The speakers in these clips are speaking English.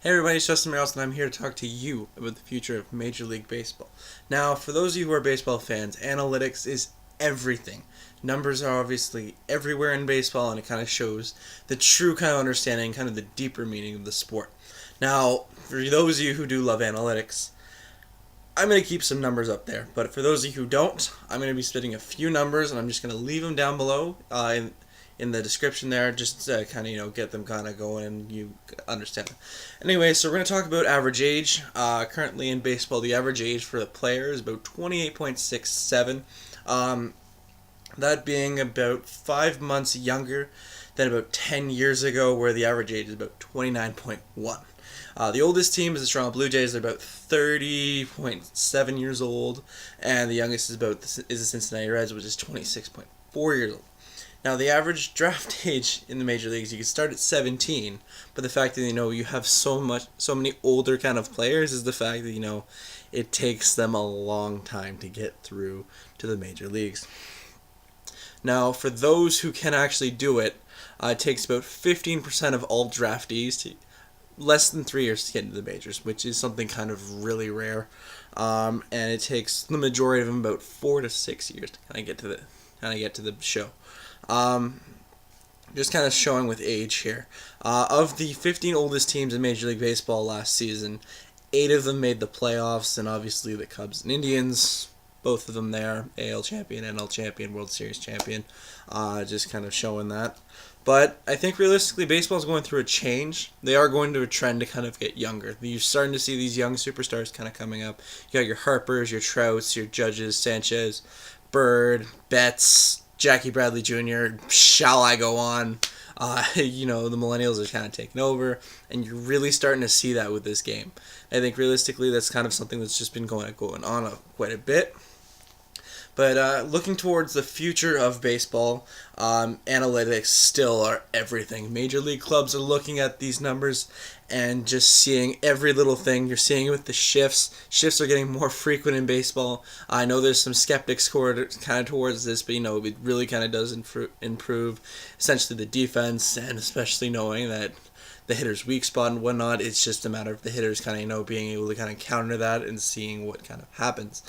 Hey everybody, it's Justin Merrill, and I'm here to talk to you about the future of Major League Baseball. Now, for those of you who are baseball fans, analytics is everything. Numbers are obviously everywhere in baseball, and it kind of shows the true kind of understanding, kind of the deeper meaning of the sport. Now, for those of you who do love analytics, I'm going to keep some numbers up there, but for those of you who don't, I'm going to be spitting a few numbers, and I'm just going to leave them down below in the description there, just to kind of get them kind of going and you understand. Anyway, so we're going to talk about average age. Currently in baseball, the average age for the player is about 28.67. That being about 5 months younger than about 10 years ago, where the average age is about 29.1. The oldest team is the Toronto Blue Jays. They're about 30.7 years old, and the youngest is the Cincinnati Reds, which is 26.4 years old. Now, the average draft age in the major leagues, you can start at 17, but the fact that you have so many older kind of players is the fact that it takes them a long time to get through to the major leagues. Now, for those who can actually do it, it takes about 15% of all draftees to less than 3 years to get into the majors, which is something kind of really rare. And it takes the majority of them about 4 to 6 years to kind of get to the show. Just kind of showing with age here. Of the 15 oldest teams in Major League Baseball last season, 8 of them made the playoffs, and obviously the Cubs and Indians, both of them there, AL champion, NL champion, World Series champion, just kind of showing that. But I think realistically, baseball is going through a change. They are going to a trend to kind of get younger. You're starting to see these young superstars kind of coming up. You got your Harpers, your Trouts, your Judges, Sanchez, Bird, Betts, Jackie Bradley Jr., shall I go on? The millennials are kind of taking over, and you're really starting to see that with this game. I think realistically, that's kind of something that's just been going on quite a bit. But looking towards the future of baseball, analytics still are everything. Major league clubs are looking at these numbers and just seeing every little thing. You're seeing it with the shifts. Shifts are getting more frequent in baseball. I know there's some skeptics kind of towards this, but it really kind of does improve essentially the defense, and especially knowing that the hitter's weak spot and whatnot. It's just a matter of the hitters kind of being able to kind of counter that and seeing what kind of happens.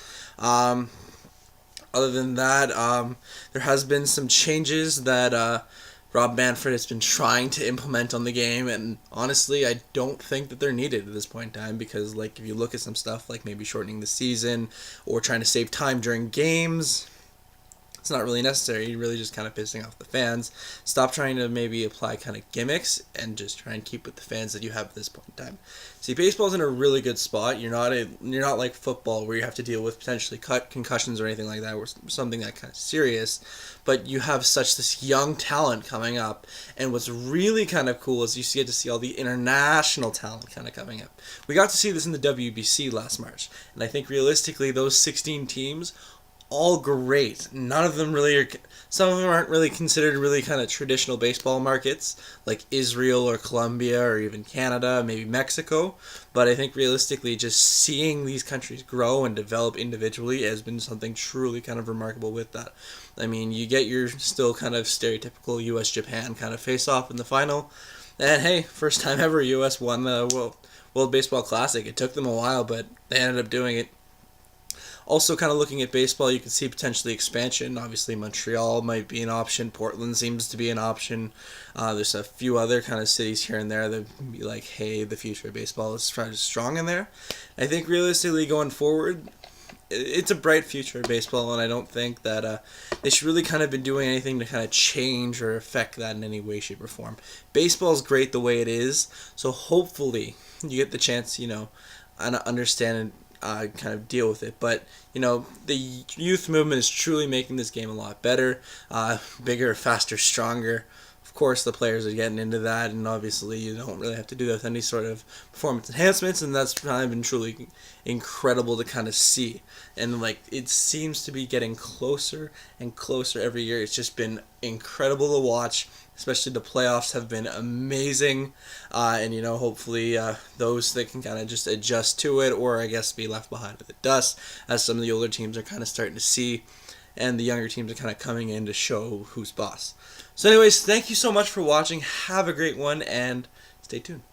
Other than that, there has been some changes that Rob Manfred has been trying to implement on the game, and honestly, I don't think that they're needed at this point in time, because if you look at some stuff like maybe shortening the season or trying to save time during games, it's not really necessary. You're really just kind of pissing off the fans. Stop trying to maybe apply kind of gimmicks and just try and keep with the fans that you have at this point in time. See, baseball's in a really good spot. You're not like football where you have to deal with potentially concussions or anything like that, or something that kind of serious. But you have this young talent coming up, and what's really kind of cool is you get to see all the international talent kind of coming up. We got to see this in the WBC last March, and I think realistically those 16 teams, all great. None of them really are. Some of them aren't really considered really kind of traditional baseball markets, like Israel or Colombia or even Canada, maybe Mexico. But I think realistically, just seeing these countries grow and develop individually has been something truly kind of remarkable with that. I mean, you get your still kind of stereotypical U.S.-Japan kind of face-off in the final. And hey, first time ever U.S. won the World Baseball Classic. It took them a while, but they ended up doing it. Also, kind of looking at baseball, you can see potentially expansion. Obviously, Montreal might be an option. Portland seems to be an option. There's a few other kind of cities here and there that would be like, hey, the future of baseball is strong in there. I think realistically going forward, it's a bright future of baseball, and I don't think that they should really kind of been doing anything to kind of change or affect that in any way, shape, or form. Baseball's great the way it is, so hopefully you get the chance, understand and kind of deal with it. But the youth movement is truly making this game a lot better, bigger, faster, stronger. Of course, the players are getting into that, and obviously you don't really have to do that with any sort of performance enhancements, and that's kind of been truly incredible to kind of see. And it seems to be getting closer and closer every year. It's just been incredible to watch. Especially the playoffs have been amazing, and hopefully those that can kind of just adjust to it, or I guess be left behind in the dust, as some of the older teams are kind of starting to see, and the younger teams are kind of coming in to show who's boss. So anyways, thank you so much for watching. Have a great one, and stay tuned.